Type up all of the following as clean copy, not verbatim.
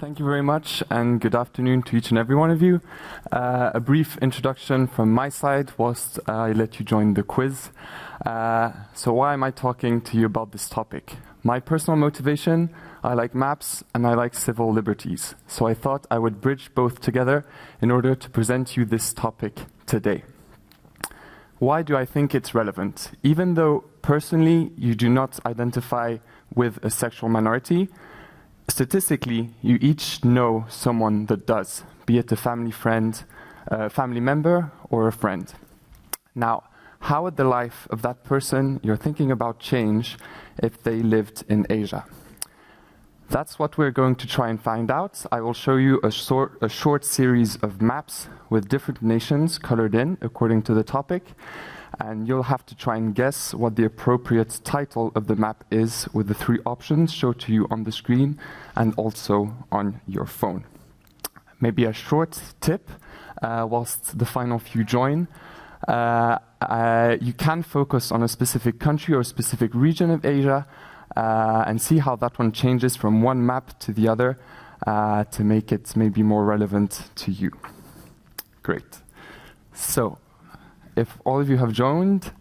Thank you very much, and good afternoon to each and every one of you. A brief introduction from my side whilst I let you join the quiz. So why am I talking to you about this topic? My personal motivation, I like maps and I like civil liberties. So I thought I would bridge both together in order to present you this topic today. Why do I think it's relevant? Even though personally you do not identify with a sexual minority, statistically, you each know someone that does, be it a family friend, a family member, or a friend. Now, how would the life of that person you're thinking about change if they lived in Asia? That's what we're going to try and find out. I will show you a short series of maps with different nations colored in according to the topic, and you'll have to try and guess what the appropriate title of the map is with the three options shown to you on the screen and also on your phone. Maybe a short tip whilst the final few join. You can focus on a specific country or a specific region of Asia and see how that one changes from one map to the other to make it maybe more relevant to you. Great. So, if all of you have joined,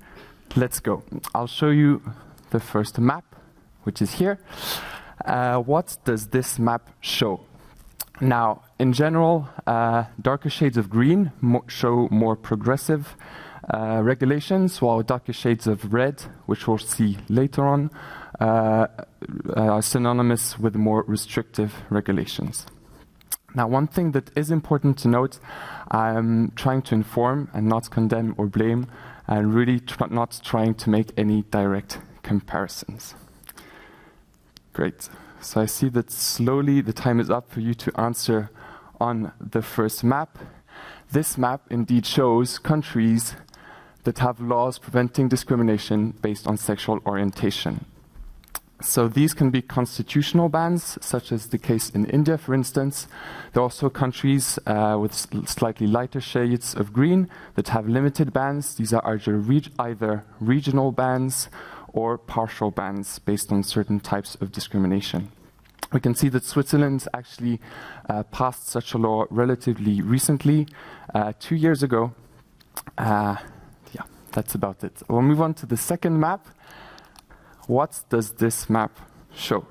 let's go. I'll show you the first map, which is here. What does this map show? Now, in general, darker shades of green show more progressive regulations, while darker shades of red, which we'll see later on, are synonymous with more restrictive regulations. Now, one thing that is important to note, I'm trying to inform and not condemn or blame, and really not trying to make any direct comparisons. Great. So I see that slowly the time is up for you to answer on the first map. This map indeed shows countries that have laws preventing discrimination based on sexual orientation. So these can be constitutional bans, such as the case in India, for instance. There are also countries with slightly lighter shades of green that have limited bans. These are either regional bans or partial bans based on certain types of discrimination. We can see that Switzerland actually passed such a law relatively recently, 2 years ago. Yeah, that's about it. We'll move on to the second map. What does this map show?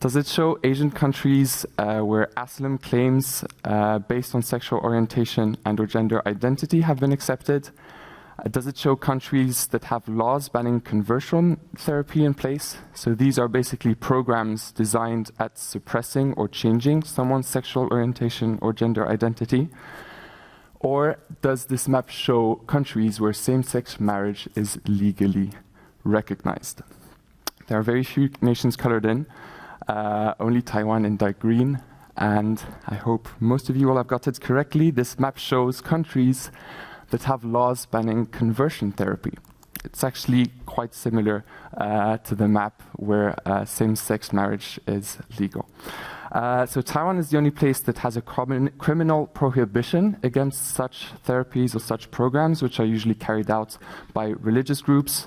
Does it show Asian countries where asylum claims based on sexual orientation and or gender identity have been accepted? Does it show countries that have laws banning conversion therapy in place? So these are basically programs designed at suppressing or changing someone's sexual orientation or gender identity. Or does this map show countries where same-sex marriage is legally recognized? There are very few nations colored in, only Taiwan in dark green, and I hope most of you will have got it correctly. This map shows countries that have laws banning conversion therapy. It's actually quite similar to the map where same-sex marriage is legal. So Taiwan is the only place that has a criminal prohibition against such therapies or such programs, which are usually carried out by religious groups.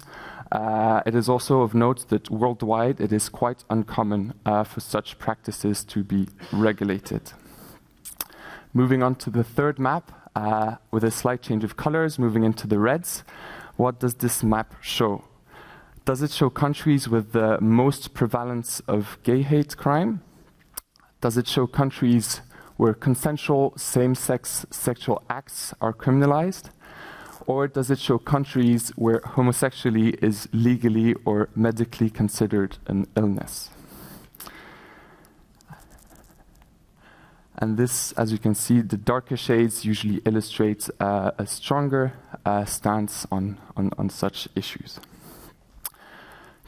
It is also of note that worldwide it is quite uncommon for such practices to be regulated. Moving on to the third map, with a slight change of colors, moving into the reds, what does this map show? Does it show countries with the most prevalence of gay hate crime? Does it show countries where consensual same-sex sexual acts are criminalized? Or does it show countries where homosexuality is legally or medically considered an illness? And this, as you can see, the darker shades usually illustrate a stronger stance on such issues.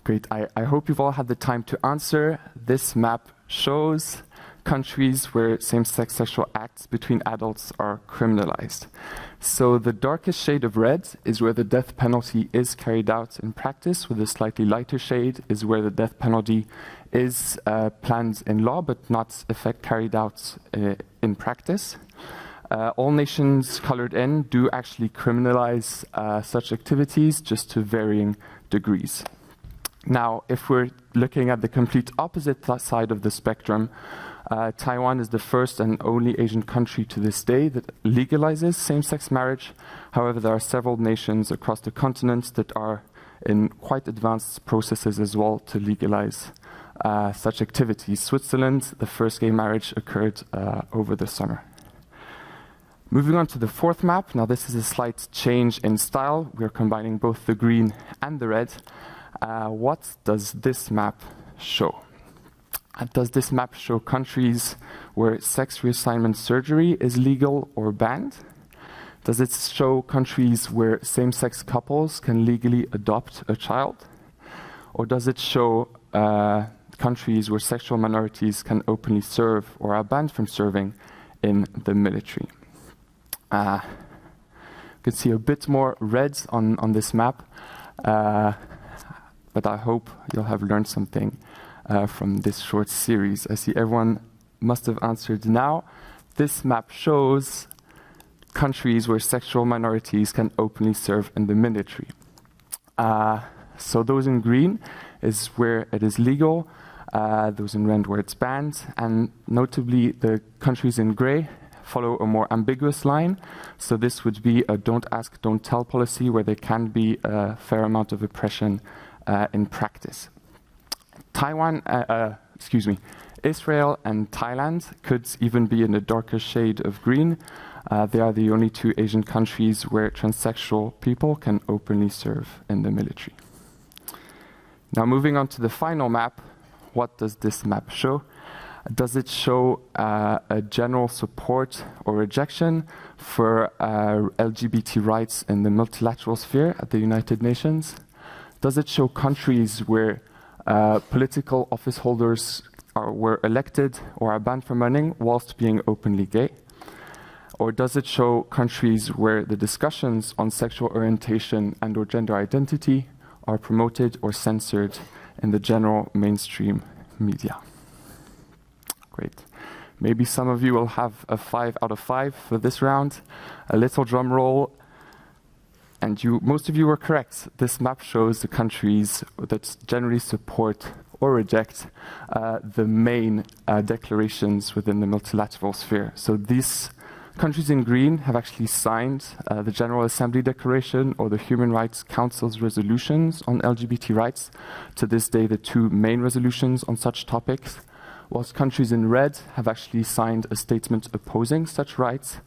Great, I hope you've all had the time to answer. This map shows countries where same-sex sexual acts between adults are criminalized. So the darkest shade of red is where the death penalty is carried out in practice, with a slightly lighter shade is where the death penalty is planned in law but not carried out in practice. All nations colored in do actually criminalize such activities, just to varying degrees. Now, if we're looking at the complete opposite side of the spectrum, Taiwan is the first and only Asian country to this day that legalizes same-sex marriage. However, there are several nations across the continent that are in quite advanced processes as well to legalize such activities. Switzerland, the first gay marriage occurred over the summer. Moving on to the fourth map. Now this is a slight change in style. We're combining both the green and the red. What does this map show? Does this map show countries where sex reassignment surgery is legal or banned? Does it show countries where same-sex couples can legally adopt a child? Or does it show countries where sexual minorities can openly serve or are banned from serving in the military? You can see a bit more red on this map, but I hope you'll have learned something from this short series. I see everyone must have answered now. This map shows countries where sexual minorities can openly serve in the military. So those in green is where it is legal, those in red where it's banned, and notably the countries in gray follow a more ambiguous line. So this would be a don't ask, don't tell policy where there can be a fair amount of oppression in practice. Israel and Thailand could even be in a darker shade of green. They are the only two Asian countries where transsexual people can openly serve in the military. Now moving on to the final map, what does this map show? Does it show a general support or rejection for LGBT rights in the multilateral sphere at the United Nations? Does it show countries where political office holders were elected or are banned from running whilst being openly gay? Or does it show countries where the discussions on sexual orientation and or gender identity are promoted or censored in the general mainstream media? Great. Maybe some of you will have a 5 out of 5 for this round. A little drum roll. And most of you were correct. This map shows the countries that generally support or reject the main declarations within the multilateral sphere. So these countries in green have actually signed the General Assembly Declaration or the Human Rights Council's resolutions on LGBT rights. To this day, the two main resolutions on such topics, whilst countries in red have actually signed a statement opposing such rights,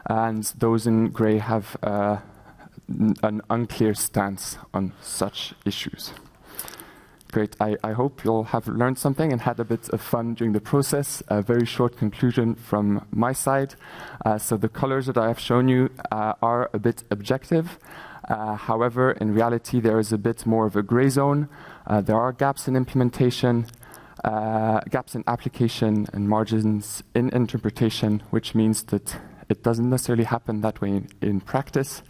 and those in grey have an unclear stance on such issues. Great. I hope you'll have learned something and had a bit of fun during the process. A very short conclusion from my side. So the colors that I have shown you are a bit objective. However, in reality, there is a bit more of a gray zone. There are gaps in implementation, gaps in application, and margins in interpretation, which means that it doesn't necessarily happen that way in practice.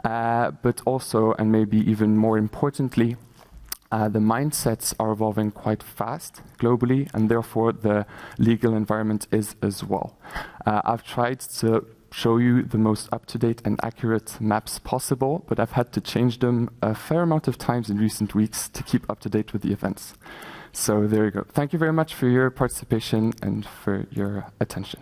But also, and maybe even more importantly, the mindsets are evolving quite fast globally, and therefore the legal environment is as well. I've tried to show you the most up-to-date and accurate maps possible, but I've had to change them a fair amount of times in recent weeks to keep up to date with the events. So there you go. Thank you very much for your participation and for your attention.